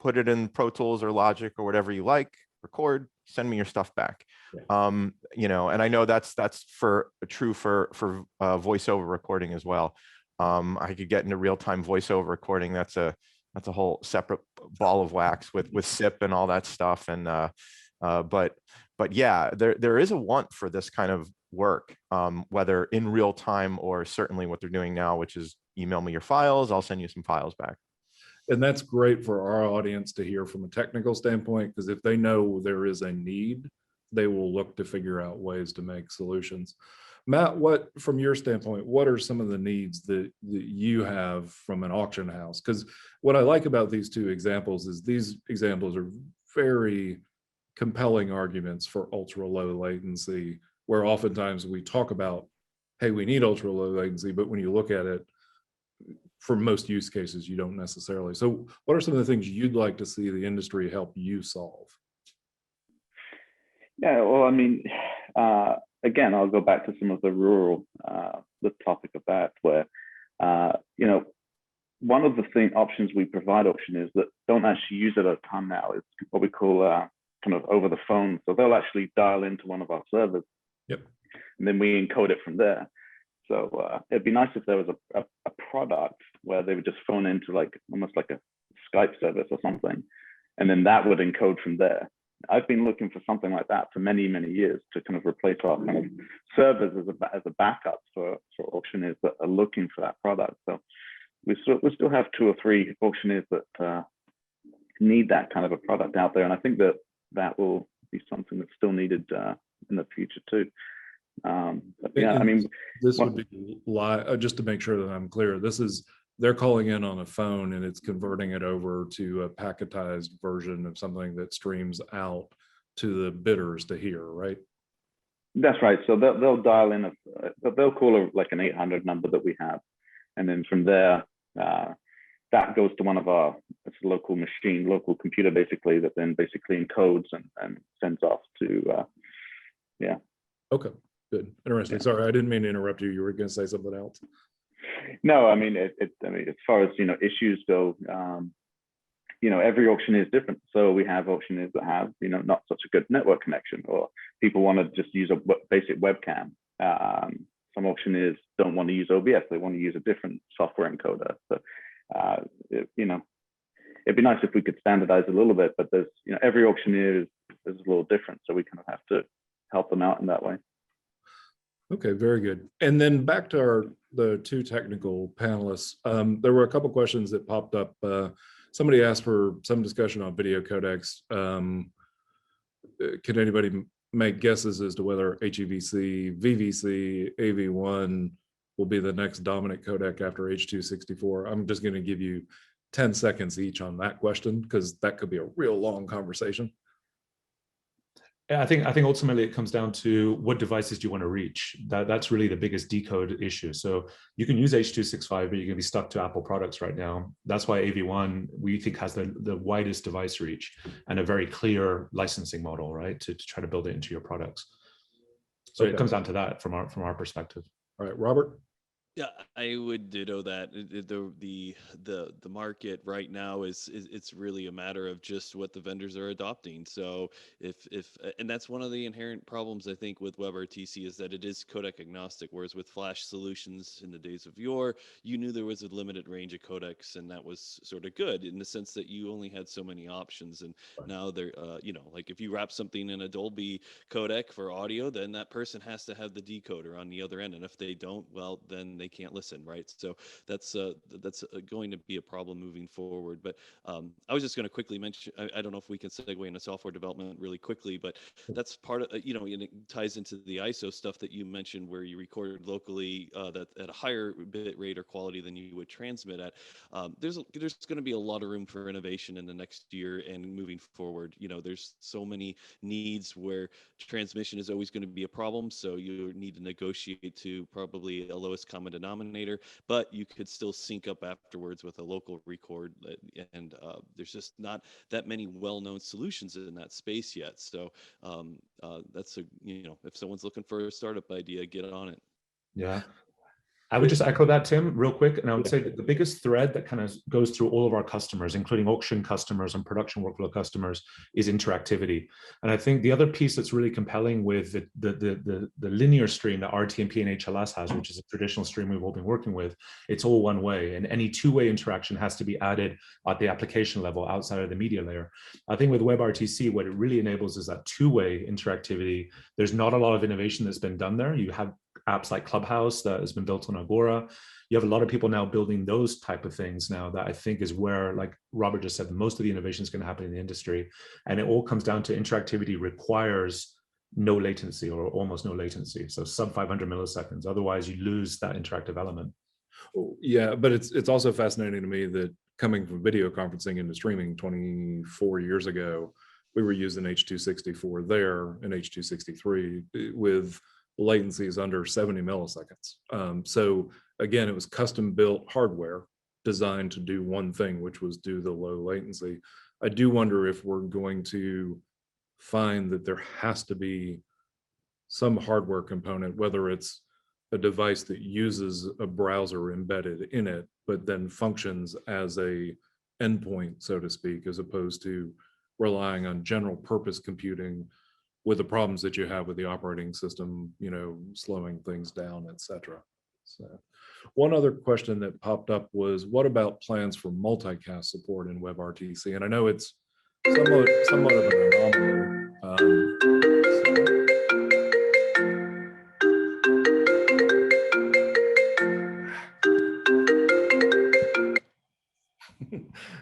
put it in Pro Tools or Logic or whatever you like, record, send me your stuff back. Yeah. And I know that's true for voiceover recording as well. I could get into real-time voiceover recording. That's a whole separate ball of wax with SIP and all that stuff. And but yeah, there is a want for this kind of work, whether in real time or certainly what they're doing now, which is email me your files, I'll send you some files back. And that's great for our audience to hear from a technical standpoint, because if they know there is a need, they will look to figure out ways to make solutions. Matt, from your standpoint, what are some of the needs that you have from an auction house? Because what I like about these 2 examples is these examples are very compelling arguments for ultra low latency, where oftentimes we talk about, hey, we need ultra low latency, but when you look at it, for most use cases, you don't necessarily. So what are some of the things you'd like to see the industry help you solve? Yeah, well, I mean, again, I'll go back to some of the rural, the topic of that, where, one of the options we provide auctioneers that don't actually use it a ton now is what we call kind of over the phone. So they'll actually dial into one of our servers. Yep. And then we encode it from there. So it'd be nice if there was a product where they would just phone into almost like a Skype service or something, and then that would encode from there. I've been looking for something like that for many, many years to kind of replace our kind of servers as a backup for auctioneers that are looking for that product. So we still have 2 or 3 auctioneers that need that kind of a product out there, and I think that will be something that's still needed in the future too. Yeah, I mean, this would be just to make sure that I'm clear. They're calling in on a phone and it's converting it over to a packetized version of something that streams out to the bidders to hear, right? That's right. So they'll dial in, they'll call an 800 number that we have, and then from there, that goes to one of our local computer, basically, that then basically encodes and sends off to, yeah. Okay, good, interesting. Yeah. Sorry, I didn't mean to interrupt you. You were going to say something else. No, I mean, I mean, as far as issues go, every auctioneer is different. So we have auctioneers that have not such a good network connection, or people want to just use a basic webcam. Some auctioneers don't want to use OBS; they want to use a different software encoder. So it'd be nice if we could standardize a little bit, but there's every auctioneer is a little different, so we kind of have to help them out in that way. Okay, very good. And then back to the two technical panelists. There were a couple questions that popped up. Somebody asked for some discussion on video codecs. Can anybody make guesses as to whether HEVC, VVC, AV1 will be the next dominant codec after H.264? I'm just going to give you 10 seconds each on that question because that could be a real long conversation. I think ultimately it comes down to what devices do you want to reach. That's really the biggest decode issue. So you can use H.265, but you're going to be stuck to Apple products right now. That's why AV1 we think has the widest device reach and a very clear licensing model, right, to try to build it into your products. So Okay. It comes down to that from our perspective. All right, Robert. Yeah, I would ditto that. The market right now is it's really a matter of just what the vendors are adopting. So if and that's one of the inherent problems I think with WebRTC is that it is codec agnostic, whereas with Flash solutions in the days of yore, you knew there was a limited range of codecs, and that was sort of good in the sense that you only had so many options. And now they're like if you wrap something in a Dolby codec for audio, then that person has to have the decoder on the other end, and if they don't, well, then they can't listen, right? So that's going to be a problem moving forward. But I was just going to quickly mention, I don't know if we can segue into software development really quickly, but that's part of, and it ties into the ISO stuff that you mentioned where you record locally that at a higher bit rate or quality than you would transmit at. There's going to be a lot of room for innovation in the next year and moving forward. There's so many needs where transmission is always going to be a problem. So you need to negotiate to probably a lowest common denominator, but you could still sync up afterwards with a local record. And there's just not that many well-known solutions in that space yet. So that's if someone's looking for a startup idea, get on it. Yeah. I would just echo that, Tim, real quick. And I would say that the biggest thread that kind of goes through all of our customers, including auction customers and production workflow customers, is interactivity. And I think the other piece that's really compelling with the linear stream that RTMP and HLS has, which is a traditional stream we've all been working with, it's all one way. And any two-way interaction has to be added at the application level outside of the media layer. I think with WebRTC, what it really enables is that two-way interactivity. There's not a lot of innovation that's been done there. You have apps like Clubhouse that has been built on Agora. You have a lot of people now building those type of things now that I think is where, like Robert just said, most of the innovation is going to happen in the industry. And it all comes down to interactivity requires no latency or almost no latency. So sub 500 milliseconds. Otherwise you lose that interactive element. Yeah, but it's also fascinating to me that coming from video conferencing into streaming 24 years ago, we were using H.264 there and H.263 with latencies under 70 milliseconds. So again, it was custom built hardware designed to do one thing, which was do the low latency. I do wonder if we're going to find that there has to be some hardware component, whether it's a device that uses a browser embedded in it, but then functions as a endpoint, so to speak, as opposed to relying on general purpose computing with the problems that you have with the operating system, slowing things down, etc. So one other question that popped up was, what about plans for multicast support in WebRTC? And I know it's somewhat of an anomaly.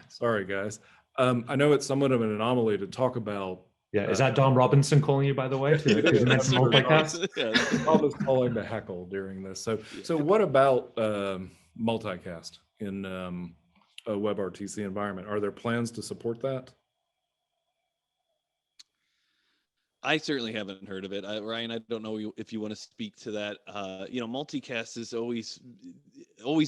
Sorry, guys. I know it's somewhat of an anomaly to talk about. Yeah, is that Don Robinson calling you, by the way? To mention multicast? Tom is calling to heckle during this. So what about multicast in a WebRTC environment? Are there plans to support that? I certainly haven't heard of it. Ryan, I don't know if you want to speak to that. Multicast is always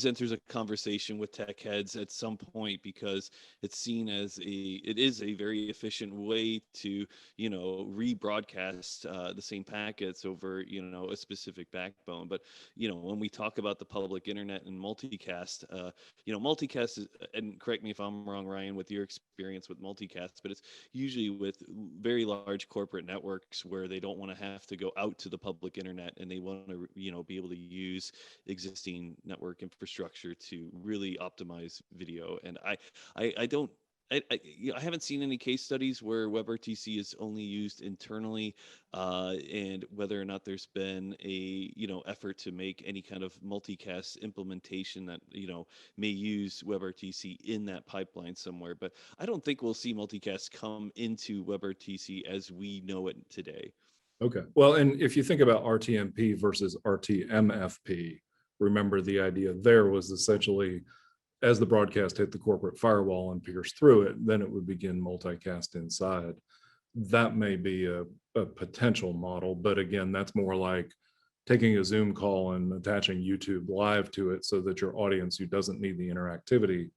enters a conversation with tech heads at some point because it's seen as it is a very efficient way to, rebroadcast the same packets over, a specific backbone. But, when we talk about the public internet and multicast, multicast is, and correct me if I'm wrong, Ryan, with your experience with multicast, but it's usually with very large corporate networks where they don't want to have to go out to the public internet and they want to, be able to use existing network infrastructure to really optimize video. And I don't I haven't seen any case studies where WebRTC is only used internally, and whether or not there's been a effort to make any kind of multicast implementation that may use WebRTC in that pipeline somewhere. But I don't think we'll see multicast come into WebRTC as we know it today. Okay. Well, and if you think about RTMP versus RTMFP, remember the idea there was essentially, as the broadcast hit the corporate firewall and pierced through it, then it would begin multicast inside. That may be a potential model, but again, that's more like taking a Zoom call and attaching YouTube live to it so that your audience who doesn't need the interactivity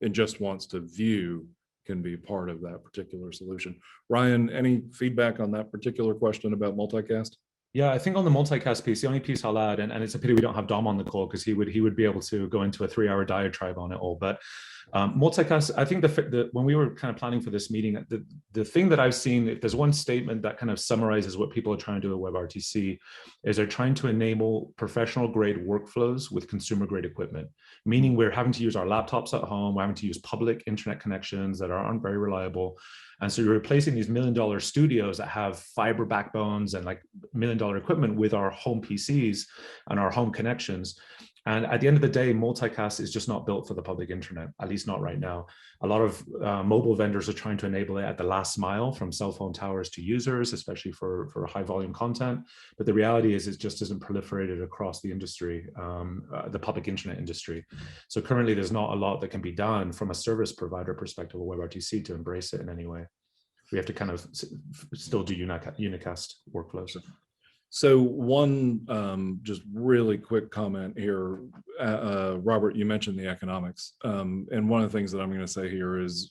and just wants to view can be part of that particular solution. Ryan, any feedback on that particular question about multicast? Yeah, I think on the multicast piece, the only piece I'll add, and it's a pity we don't have Dom on the call because he would be able to go into a 3-hour diatribe on it all. But multicast, I think when we were kind of planning for this meeting, the thing that I've seen, if there's one statement that kind of summarizes what people are trying to do at WebRTC, is they're trying to enable professional grade workflows with consumer grade equipment, meaning we're having to use our laptops at home, we're having to use public internet connections that aren't very reliable. And so you're replacing these $1 million studios that have fiber backbones and like $1 million equipment with our home PCs and our home connections. And at the end of the day, multicast is just not built for the public internet, at least not right now. A lot of mobile vendors are trying to enable it at the last mile from cell phone towers to users, especially for high volume content. But the reality is it just isn't proliferated across the industry, the public internet industry. So currently there's not a lot that can be done from a service provider perspective of WebRTC to embrace it in any way. We have to kind of still do unicast workflows. So one just really quick comment here, Robert, you mentioned the economics. And one of the things that I'm going to say here is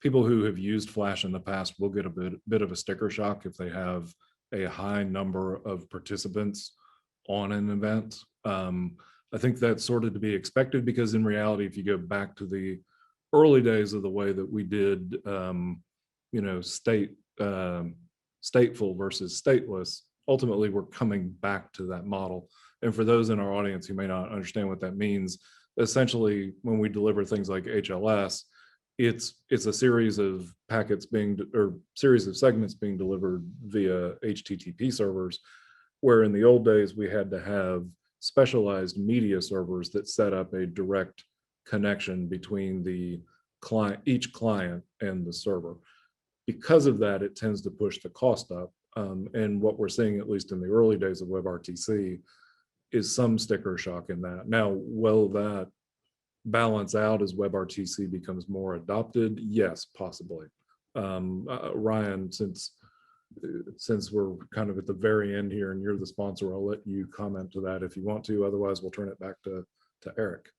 people who have used Flash in the past will get a bit of a sticker shock if they have a high number of participants on an event. I think that's sort of to be expected because in reality, if you go back to the early days of the way that we did, stateful versus stateless, ultimately we're coming back to that model. And for those in our audience who may not understand what that means, essentially when we deliver things like HLS, it's a series of packets series of segments being delivered via HTTP servers, where in the old days we had to have specialized media servers that set up a direct connection between the client, each client and the server. Because of that, it tends to push the cost up. And what we're seeing, at least in the early days of WebRTC, is some sticker shock in that. Now, will that balance out as WebRTC becomes more adopted? Yes, possibly. Ryan, since we're kind of at the very end here and you're the sponsor, I'll let you comment to that if you want to. Otherwise, we'll turn it back to Eric.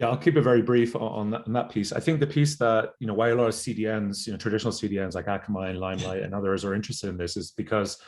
Yeah, I'll keep it very brief on that piece. I think the piece that, why a lot of CDNs, traditional CDNs like Akamai, Limelight, and others are interested in this is because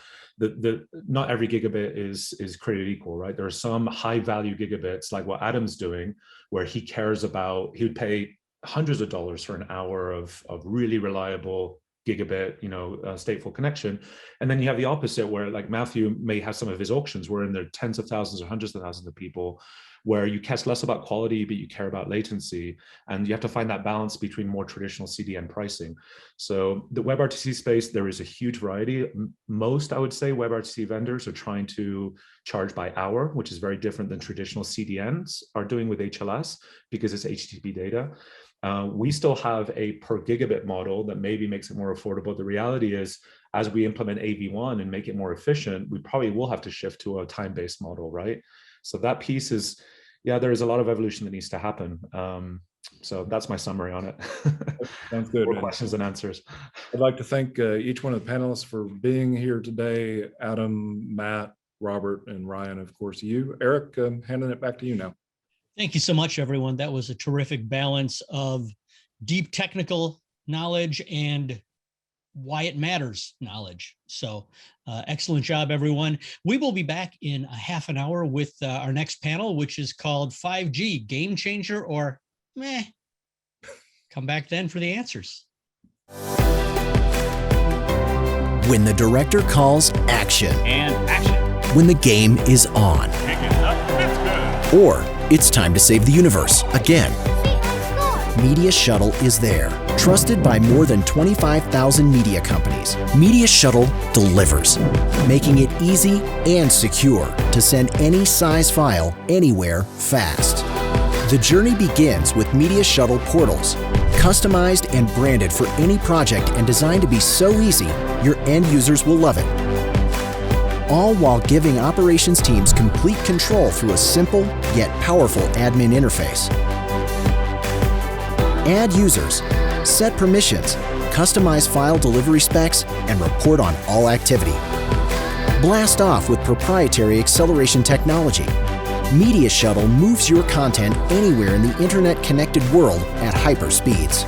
not every gigabit is created equal, right? There are some high value gigabits like what Adam's doing, where he cares about, he would pay hundreds of dollars for an hour of really reliable gigabit, stateful connection. And then you have the opposite where like Matthew may have some of his auctions where in there tens of thousands or hundreds of thousands of people where you care less about quality, but you care about latency. And you have to find that balance between more traditional CDN pricing. So the WebRTC space, there is a huge variety. Most, I would say, WebRTC vendors are trying to charge by hour, which is very different than traditional CDNs are doing with HLS because it's HTTP data. We still have a per gigabit model that maybe makes it more affordable. The reality is, as we implement AV1 and make it more efficient, we probably will have to shift to a time-based model, right? So that piece is, yeah, there is a lot of evolution that needs to happen. So that's my summary on it. Sounds good. More questions and answers. I'd like to thank each one of the panelists for being here today. Adam, Matt, Robert, and Ryan, of course, you. Eric, handing it back to you now. Thank you so much, everyone. That was a terrific balance of deep technical knowledge and why it matters knowledge. So excellent job, everyone. We will be back in a half an hour with our next panel, which is called 5G Game Changer or meh. Come back then for the answers. When the director calls action. And action. When the game is on. Pick it up. It's good. Or it's time to save the universe again. Media Shuttle is there. Trusted by more than 25,000 media companies, Media Shuttle delivers, making it easy and secure to send any size file anywhere fast. The journey begins with Media Shuttle portals, customized and branded for any project and designed to be so easy, your end users will love it. All while giving operations teams complete control through a simple yet powerful admin interface. Add users, set permissions, customize file delivery specs, and report on all activity. Blast off with proprietary acceleration technology. Media Shuttle moves your content anywhere in the internet-connected world at hyper speeds.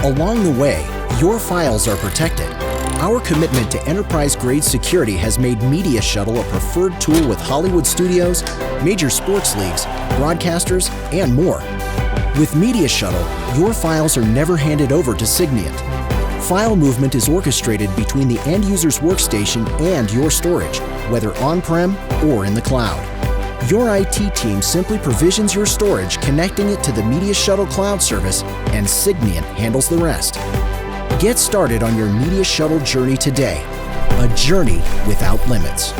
Along the way, your files are protected. Our commitment to enterprise-grade security has made Media Shuttle a preferred tool with Hollywood studios, major sports leagues, broadcasters, and more. With Media Shuttle, your files are never handed over to Siglin. File movement is orchestrated between the end user's workstation and your storage, whether on-prem or in the cloud. Your IT team simply provisions your storage, connecting it to the Media Shuttle cloud service, and Siglin handles the rest. Get started on your Media Shuttle journey today, a journey without limits.